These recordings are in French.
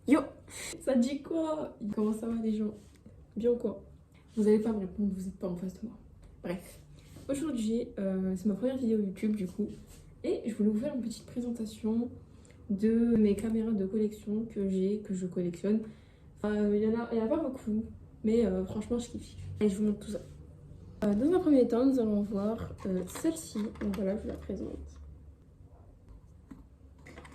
Yo, ça dit quoi? Comment ça va les gens? Bien ou quoi? Vous allez pas me répondre, vous n'êtes pas en face de moi. Bref, aujourd'hui, c'est ma première vidéo YouTube du coup. Et je voulais vous faire une petite présentation de mes caméras de collection que j'ai, que je collectionne. Il y en a pas beaucoup, mais franchement je kiffe. Et je vous montre tout ça. Dans un premier temps, nous allons voir celle-ci. Donc voilà, je vous la présente.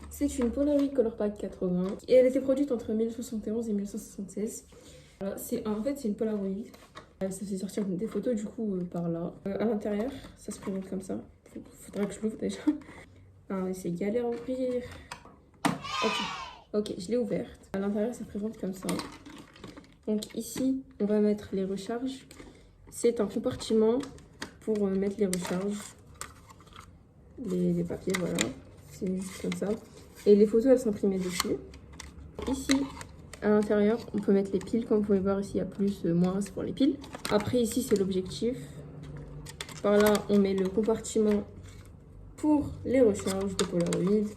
C'est une Polaroid Colorpack 80 et elle était produite entre 1971 et 1976. Voilà, en fait, c'est une Polaroid. Ça fait sortir des photos du coup par là. À l'intérieur, ça se présente comme ça. Faudra que je l'ouvre déjà. C'est galère à ouvrir. Ok, je l'ai ouverte. À l'intérieur, ça se présente comme ça. Donc ici, on va mettre les recharges. C'est un compartiment pour mettre les recharges. Les papiers, voilà. C'est juste comme ça. Et les photos, elles sont imprimées dessus. Ici, à l'intérieur, on peut mettre les piles. Comme vous pouvez voir ici, il y a plus, moins, c'est pour les piles. Après, ici, c'est l'objectif. Par là, on met le compartiment pour les recharges de Polaroid.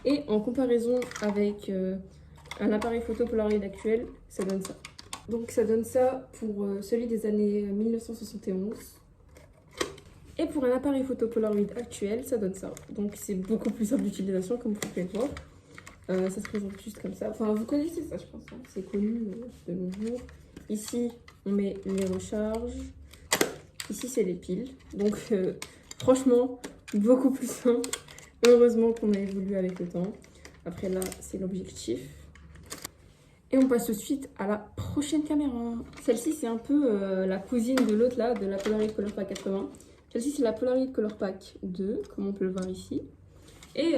Et en comparaison avec un appareil photo Polaroid actuel, ça donne ça. Donc ça donne ça pour celui des années 1971. Et pour un appareil photo Polaroid actuel, ça donne ça. Donc c'est beaucoup plus simple d'utilisation, comme vous pouvez le voir. Ça se présente juste comme ça. Enfin, vous connaissez ça, je pense. Hein. C'est connu de nos jours. Ici, on met les recharges. Ici, c'est les piles. Donc, franchement, beaucoup plus simple. Heureusement qu'on a évolué avec le temps. Après, là, c'est l'objectif. Et on passe tout de suite à la prochaine caméra. Celle-ci, c'est un peu la cousine de l'autre, là, de la Polaroid Colorpack 80. Celle-ci, c'est la Polaroid Colorpack 2, comme on peut le voir ici. Et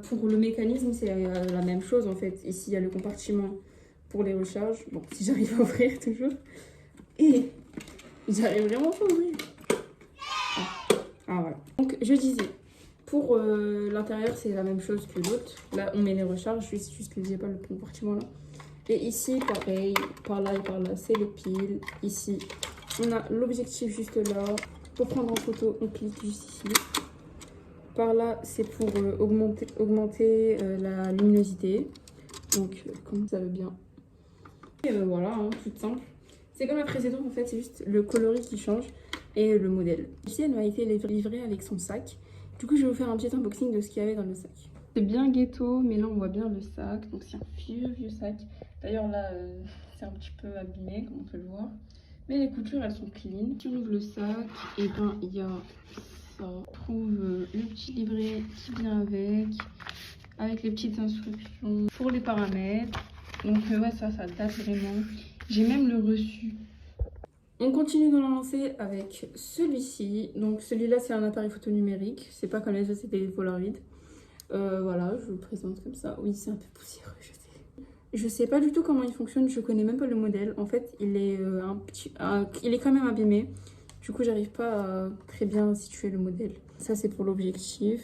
pour le mécanisme, c'est la même chose en fait. Ici, il y a le compartiment pour les recharges. Bon, si j'arrive à ouvrir toujours. Et j'arrive vraiment pas à ouvrir. Voilà. Donc, je disais, pour l'intérieur, c'est la même chose que l'autre. Là, on met les recharges, juste que j'ai pas le compartiment là. Et ici, pareil, par là et par là, c'est les piles. Ici, on a l'objectif juste là. Pour prendre en photo, on clique juste ici. Par là, c'est pour augmenter la luminosité. Donc, comme ça veut bien. Et voilà, hein, tout simple. C'est comme la précédente, en fait, c'est juste le coloris qui change et le modèle. Ici, elle m'a été livrée avec son sac. Du coup, je vais vous faire un petit unboxing de ce qu'il y avait dans le sac. C'est bien ghetto, mais là, on voit bien le sac. Donc, c'est un vieux sac. D'ailleurs, là, c'est un petit peu abîmé, comme on peut le voir. Mais les coutures, elles sont clean. Si on ouvre le sac, et ben, il y a... On trouve le petit livret qui vient avec les petites instructions pour les paramètres. Donc ouais, ça date vraiment. J'ai même le reçu. On continue dans la lancée avec celui-ci. Donc celui-là, c'est un appareil photo numérique. C'est pas comme les autres, c'était des Polaroid. Voilà, je vous le présente comme ça. Oui, c'est un peu poussiéreux, je sais. Je sais pas du tout comment il fonctionne, je connais même pas le modèle. En fait, il est il est quand même abîmé. Du coup, j'arrive pas à très bien situer le modèle. Ça, c'est pour l'objectif.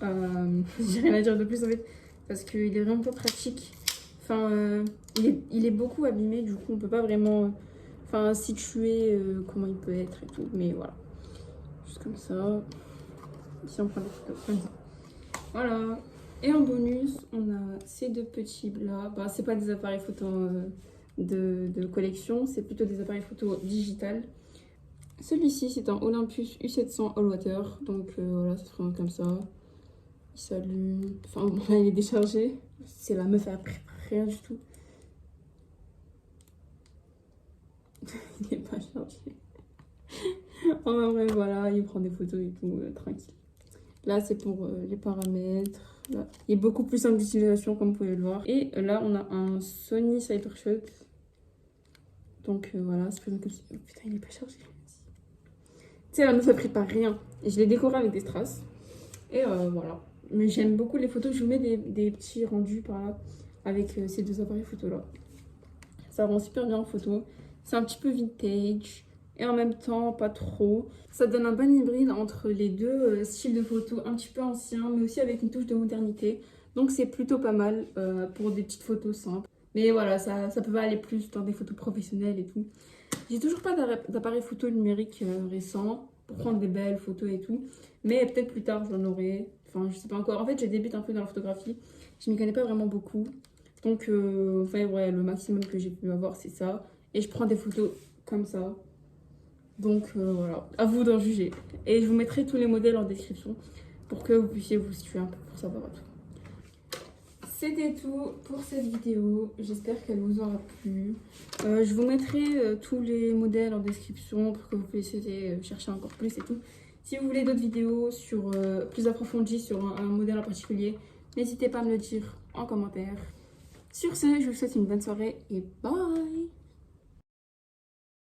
J'ai rien à dire de plus en fait, parce qu'il est vraiment pas pratique. Enfin, il est beaucoup abîmé, du coup, on peut pas vraiment situer comment il peut être et tout. Mais voilà, juste comme ça. Ici, on prend la photo comme ça. Voilà. Et en bonus, on a ces deux petits là. Bah, c'est pas des appareils photo de collection, c'est plutôt des appareils photo digital. Celui-ci, c'est un Olympus U700 All Water. Donc voilà, ça se présente comme ça. Il s'allume. Enfin, bon, là, il est déchargé. C'est la meuf, elle a rien du tout. Il n'est pas chargé. Enfin, bref, voilà, il prend des photos et tout, tranquille. Là, c'est pour les paramètres. Là. Il est beaucoup plus simple d'utilisation, comme vous pouvez le voir. Et là, on a un Sony Cybershot. Donc voilà, c'est présent comme ça. Oh, putain, il n'est pas chargé. Tu sais, la meuf, elle prépare rien. Et je l'ai décoré avec des strass. Et voilà. Mais j'aime beaucoup les photos. Je vous mets des petits rendus par là avec ces deux appareils photo là. Ça rend super bien en photo. C'est un petit peu vintage et en même temps pas trop. Ça donne un bon hybride entre les deux styles de photos, un petit peu anciens mais aussi avec une touche de modernité. Donc c'est plutôt pas mal pour des petites photos simples. Mais voilà, ça peut aller plus dans des photos professionnelles et tout. J'ai toujours pas d'appareil photo numérique récent pour prendre des belles photos et tout. Mais peut-être plus tard j'en aurai. Enfin, je sais pas encore. En fait, je débute un peu dans la photographie. Je m'y connais pas vraiment beaucoup. Donc, enfin, ouais, le maximum que j'ai pu avoir, c'est ça. Et je prends des photos comme ça. Donc, voilà, à vous d'en juger. Et je vous mettrai tous les modèles en description pour que vous puissiez vous situer un peu pour savoir tout. C'était tout pour cette vidéo. J'espère qu'elle vous aura plu. Je vous mettrai tous les modèles en description pour que vous puissiez chercher encore plus et tout. Si vous voulez d'autres vidéos sur, plus approfondies sur un modèle en particulier, n'hésitez pas à me le dire en commentaire. Sur ce, je vous souhaite une bonne soirée et bye!